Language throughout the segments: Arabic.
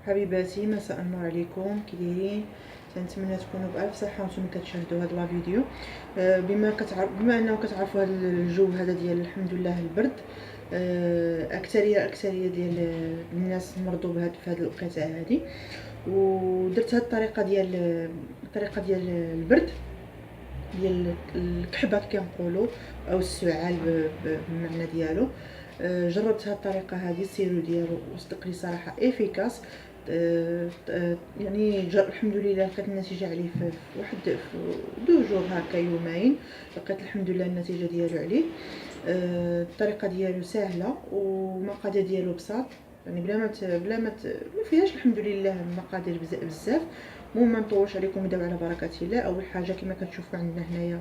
حبيباتي، مساء النور عليكم. كي دايرين؟ كنتمنى تكونوا بالف صحه وانتم كتشاهدوا هذا لا فيديو. بما انه كتعرفوا هذا الجو هذا ديال الحمد لله البرد. اكثريه ديال الناس مرضوا في هذه الوقيته هذه، ودرت هذه الطريقه ديال البرد، ديال الكحبه كنقولوا، او السعال بالمعنى ديالو. جربت هذه الطريقه هذه، السيرو ديالو وصدق لي صراحه افيكاس. يعني الحمد لله لقيت النتيجه عليه في واحد في 2 جور هكا، يومين، لقيت الحمد لله النتيجه ديالو عليه. الطريقه ديالو سهله والمقادير ديالو بساط، يعني بلا ما فيهاش الحمد لله المقادير بزاف. المهم ما نطولش عليكم، نداو على بركه الله. اول حاجه كما كتشوفوا عندنا هنايا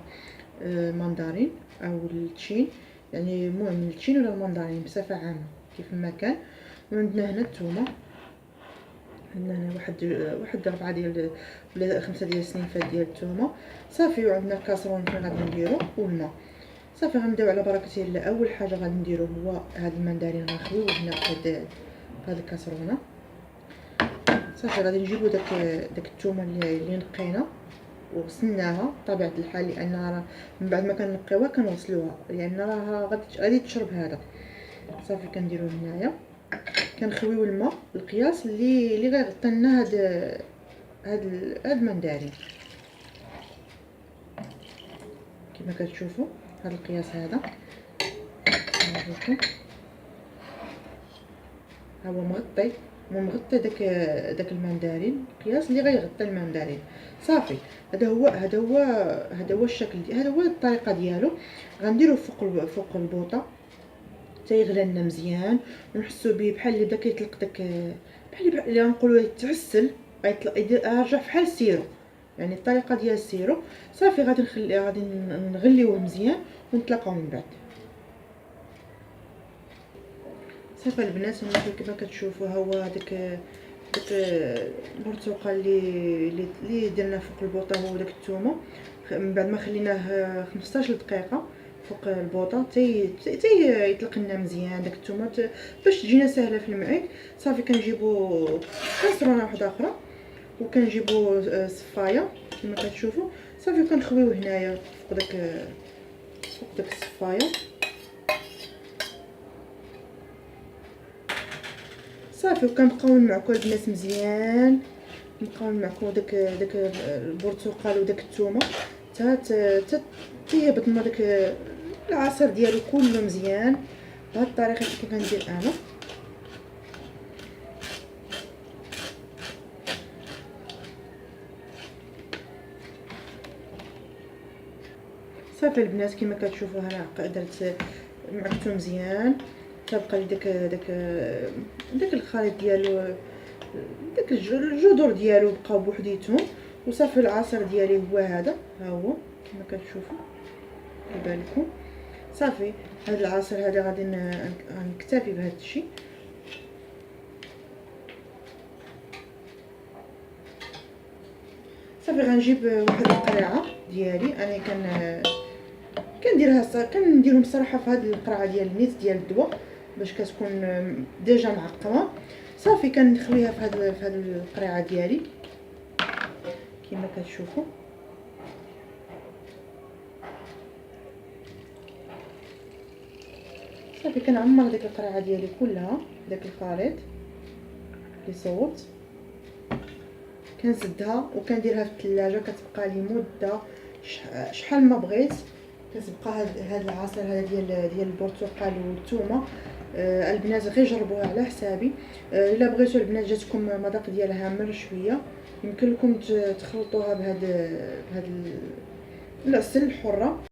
ماندارين او التشين، يعني المهم التشين ولا الماندارين بصفه عامه كيف ما كان. وعندنا هنا الثومه، عندنا هنا واحد 4 ديال ولا 5 ديال السنيفات ديال الثومه صافي. وعندنا الكاسرون فين غادي نديرو والماء صافي. غنبداو على بركه الله. اول حاجه غادي نديرو هو هاد الماندارين، غنخويو هنا في هاد الكاسرونه صافي. غادي نجيبو داك الثومه اللي نقينا وغسلناها بطبيعه الحال، لان راه من بعد ما كنقيوها كنغسلوها، لان راها غادي تشرب هذا صافي. كنديرو هنايا كنخويو الماء القياس اللي غيغطي لنا هاد المندارين كما كتشوفوا. هاد القياس هذا ها هو مغطي داك المندارين، القياس اللي غيغطي المندارين صافي. هذا هو الشكل هذا هو الطريقه ديالو. غنديروه فوق البوطه تيغلى لنا مزيان، ونحسوا به بحال اللي بدا كيطلق بحال اللي غنقولوا يتعسل، يرجع بحال السيرو، يعني الطريقه ديال السيرو صافي. غادي نغليوه مزيان ونطلقوه من بعد صافي. البنات كما كتشوفوا ها هو داك البرتقال اللي درنا فوق البوطه، هو داك الثومه. من بعد ما خليناه 15 دقيقه فوق البوطه يطلق لنا مزيان داك الثومه، باش تجينا سهله في المعيد صافي. كنجيبو كاسرونه واحده اخرى وكنجيبو صفايه كما كتشوفوا صافي. كنخويوه هنايا فوق داك الصفايه صافي. وكنبقاو نمعكو البنات مزيان، نبقاو نمعكو داك البرتقال وداك الثومه حتى تيهبط لنا داك العصير ديالو كله مزيان. بهاد الطريقه كي كندير انا صافي. البنات كما كتشوفوا هنا درت معكتو مزيان، تبقى لي داك الخليط ديالو، داك الجذور ديالو بقاو بوحديتهم وصافي. العصير ديالي هو هذا، ها هو كما كتشوفوا بالكم صافي. هذا العصير هذا غادي نكتفي بهذا الشيء صافي. غنجيب واحد القرعه ديالي، انا كنديرهم الصراحه في هذه القرعه ديال النيت ديال الدواء باش كتكون ديجا معقمه صافي. كنخويها في هذه القرعه ديالي كما كتشوفوا صافي. كنعمر ديك القرعه ديالي كلها داك الخليط اللي صوبت، كنسدها وكنديرها في الثلاجه، كتبقى لي مده شحال ما بغيت. كتبقى هذا العصير هذا ديال البرتقال والثومه. البنات غير جربوها على حسابي. الا بغيتوا البنات جاتكم مذاق ديالها مر شويه، يمكن لكم تخلطوها بهاد العسل الحره.